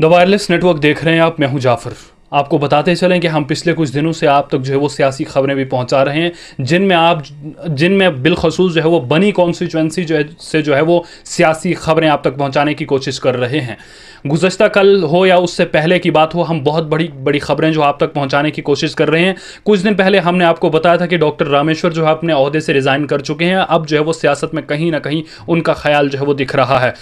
The wireless network देख रहे हैं आप। मैं हूं जाफर। आपको बताते चलें कि हम पिछले कुछ दिनों से आप तक जो है वो सियासी खबरें भी पहुंचा रहे हैं जिनमें बिलखसूस जो है वो बनी कॉन्स्टिट्यूंसी जो है वो सियासी खबरें आप तक पहुंचाने की कोशिश कर रहे हैं। गुज़श्ता कल हो या उससे पहले की बात हो, हम बहुत बड़ी बड़ी खबरें जो आप तक पहुंचाने की कोशिश कर रहे हैं। कुछ दिन पहले हमने आपको बताया था कि डॉक्टर रामेश्वर जो है अपने ओहदे से रिज़ाइन कर चुके हैं। अब जो है वो सियासत में कहीं ना कहीं उनका ख्याल जो है वो दिख रहा है।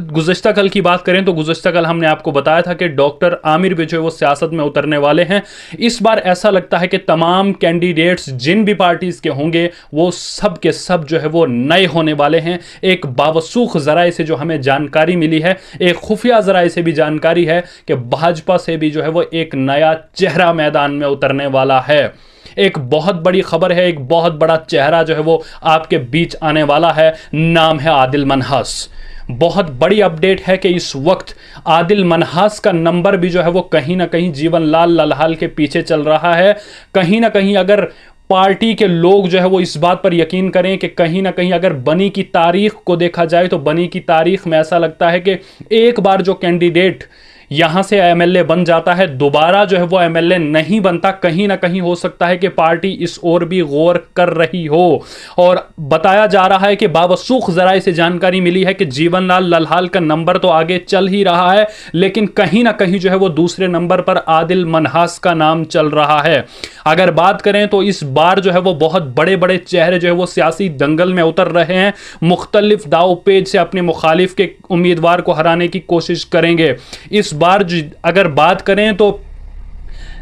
गुज़श्ता कल की बात करें तो गुज़श्ता कल हमने आपको बताया था कि डॉक्टर आमिर भी जो है वो सियासत में उतरने वाले हैं। इस बार ऐसा लगता है कि तमाम कैंडिडेट्स जिन भी पार्टीज के होंगे वो सब के सब जो है वो नए होने वाले हैं। एक बावसूख जराए से जो हमें जानकारी मिली है, एक खुफिया जराए से भी जानकारी है कि भाजपा से भी जो है वो एक नया चेहरा मैदान में उतरने वाला है। एक बहुत बड़ी खबर है, एक बहुत बड़ा चेहरा जो है वो आपके बीच आने वाला है। नाम है आदिल मनहास। बहुत बड़ी अपडेट है कि इस वक्त आदिल मनहास का नंबर भी जो है वो कहीं ना कहीं जीवन लाल लल्हाल के पीछे चल रहा है। कहीं ना कहीं अगर पार्टी के लोग जो है वो इस बात पर यकीन करें कि कहीं ना कहीं अगर बनी की तारीख को देखा जाए तो बनी की तारीख में ऐसा लगता है कि एक बार जो कैंडिडेट यहां से एमएलए बन जाता है, दोबारा जो है वो एमएलए नहीं बनता। कहीं ना कहीं हो सकता है कि पार्टी इस ओर भी गौर कर रही हो। और बताया जा रहा है कि बावसूख जराए से जानकारी मिली है कि जीवनलाल लल्हाल का नंबर तो आगे चल ही रहा है, लेकिन कहीं ना कहीं जो है वो दूसरे नंबर पर आदिल मनहास का नाम चल रहा है। अगर बात करें तो इस बार जो है वो बहुत बड़े बड़े चेहरे जो है वो सियासी दंगल में उतर रहे हैं। मुख्तलिफ दाव पेज से अपने मुखालिफ के उम्मीदवार को हराने की कोशिश करेंगे। इस बार अगर बात करें तो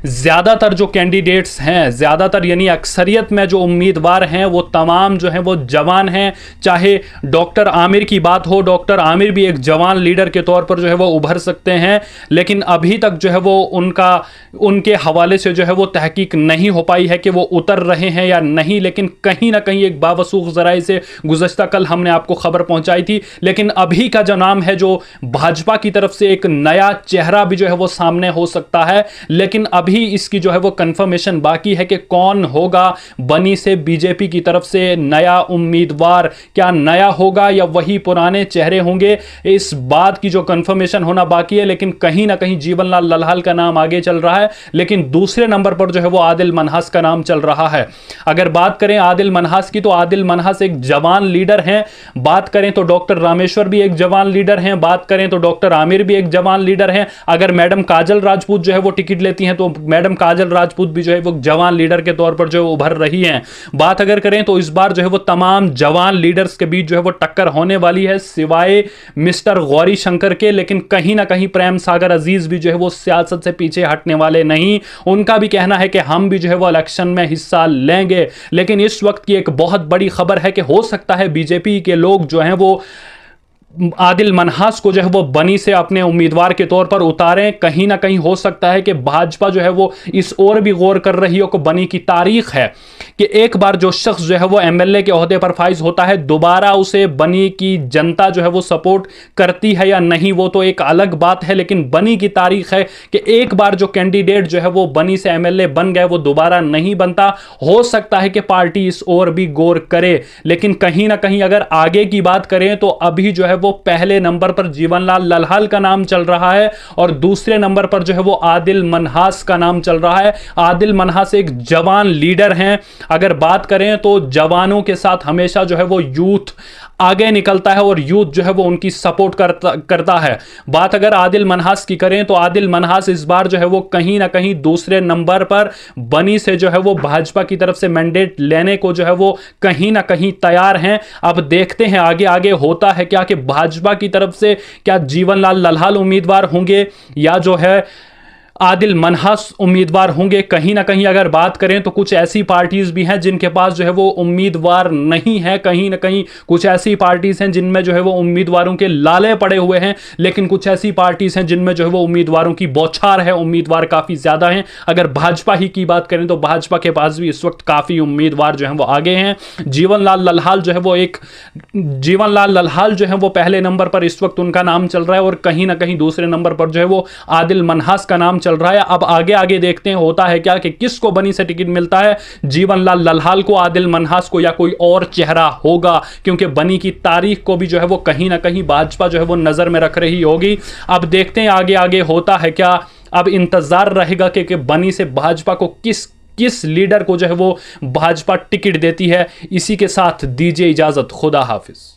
ज़्यादातर जो कैंडिडेट्स हैं, ज़्यादातर यानी अक्सरियत में जो उम्मीदवार हैं वो तमाम जो हैं वो जवान हैं। चाहे डॉक्टर आमिर की बात हो, डॉक्टर आमिर भी एक जवान लीडर के तौर पर जो है वो उभर सकते हैं, लेकिन अभी तक जो है वो उनके हवाले से जो है वो तहकीक नहीं हो पाई है कि वो उतर रहे हैं या नहीं। लेकिन कहीं ना कहीं एक बावसूख ज़राए से गुज़श्ता कल हमने आपको खबर पहुंचाई थी। लेकिन अभी का जो नाम है, जो भाजपा की तरफ से एक नया चेहरा भी जो है वो सामने हो सकता है, लेकिन अभी इसकी जो है वो कंफर्मेशन बाकी है कि कौन होगा बनी से बीजेपी की तरफ से नया उम्मीदवार। क्या नया होगा या वही पुराने चेहरे होंगे, इस बात की जो कंफर्मेशन होना बाकी है। लेकिन कहीं ना कहीं जीवनलाल लल्हाल का नाम आगे चल रहा है, लेकिन दूसरे नंबर पर जो है वो आदिल मनहास का नाम चल रहा है। अगर बात करें आदिल मनहास की तो आदिल मनहास एक जवान लीडर हैं। बात करें तो डॉक्टर रामेश्वर भी एक जवान लीडर हैं। बात करें तो डॉक्टर आमिर भी एक जवान लीडर हैं। अगर मैडम काजल राजपूत जो है वो टिकट लेती हैं तो मैडम काजल राजपूत भी जो है वो जवान लीडर के तौर पर जो उभर रही हैं। बात अगर करें तो इस बार जो है वो तमाम जवान लीडर्स के बीच जो है वो टक्कर होने वाली है, सिवाय मिस्टर गौरी शंकर के। लेकिन कहीं ना कहीं प्रेम सागर अजीज भी जो है वो सियासत से पीछे हटने वाले नहीं। उनका भी कहना है कि हम भी जो है वो इलेक्शन में हिस्सा लेंगे। लेकिन इस वक्त की एक बहुत बड़ी खबर है कि हो सकता है बीजेपी के लोग जो हैं वो आदिल मनहास को जो है वो बनी से अपने उम्मीदवार के तौर पर उतारें। कहीं ना कहीं हो सकता है कि भाजपा जो है वो इस ओर भी गौर कर रही हो कि बनी की तारीख है कि एक बार जो शख्स जो है वो एमएलए के ओहदे पर फाइज होता है, दोबारा उसे बनी की जनता जो है वो सपोर्ट करती है या नहीं, वो तो एक अलग बात है। लेकिन बनी की तारीख है कि एक बार जो कैंडिडेट जो है वो बनी से एमएलए बन गए वो दोबारा नहीं बनता। हो सकता है कि पार्टी इस ओर भी गौर करे। लेकिन कहीं ना कहीं अगर आगे की बात करें तो अभी जो है वो पहले नंबर पर जीवनलाल लल्हाल का नाम चल रहा है और दूसरे नंबर पर जो है वो आदिल मनहास का नाम चल रहा है। आदिल मनहास एक जवान लीडर हैं। अगर बात करें तो जवानों के साथ हमेशा जो है वो यूथ आगे निकलता है और यूथ जो है वो उनकी सपोर्ट करता है। बात अगर आदिल मनहास की करें तो आदिल मनहास इस बार जो है वो कहीं ना कहीं दूसरे नंबर पर बनी से जो है वो भाजपा की तरफ से मैंडेट लेने को जो है वो कहीं ना कहीं तैयार हैं। अब देखते हैं आगे आगे होता है क्या कि भाजपा की तरफ से क्या जीवनलाल लल्हाल उम्मीदवार होंगे या जो है आदिल मनहास उम्मीदवार होंगे। कहीं ना कहीं अगर बात करें तो कुछ ऐसी पार्टीज भी हैं जिनके पास जो है वो उम्मीदवार नहीं है। कहीं ना कहीं कुछ ऐसी पार्टीज हैं जिनमें जो है वो उम्मीदवारों के लाले पड़े हुए हैं, लेकिन कुछ ऐसी पार्टीज हैं जिनमें जो है वो उम्मीदवारों की बौछार है, उम्मीदवार काफ़ी ज़्यादा हैं। अगर भाजपा ही की बात करें तो भाजपा के पास भी इस वक्त काफ़ी उम्मीदवार जो हैं वो आगे हैं। जीवनलाल लल्हाल जो है वो पहले नंबर पर इस वक्त उनका नाम चल रहा है और कहीं ना कहीं दूसरे नंबर पर जो है वो आदिल मनहास का नाम चल रहा है। अब आगे आगे देखते हैं होता है क्या, कि किसको बनी से टिकट मिलता है, जीवन लाल लल्हाल को, आदिल मनहास को, या कोई और चेहरा होगा, क्योंकि बनी की तारीख को भी जो है वो कहीं ना कहीं भाजपा जो है वो नजर में रख रही होगी। अब देखते हैं आगे आगे होता है क्या। अब इंतजार रहेगा कि बनी से भाजपा को किस लीडर को जो है वो भाजपा टिकट देती है। इसी के साथ दीजिए इजाजत, खुदा हाफिज।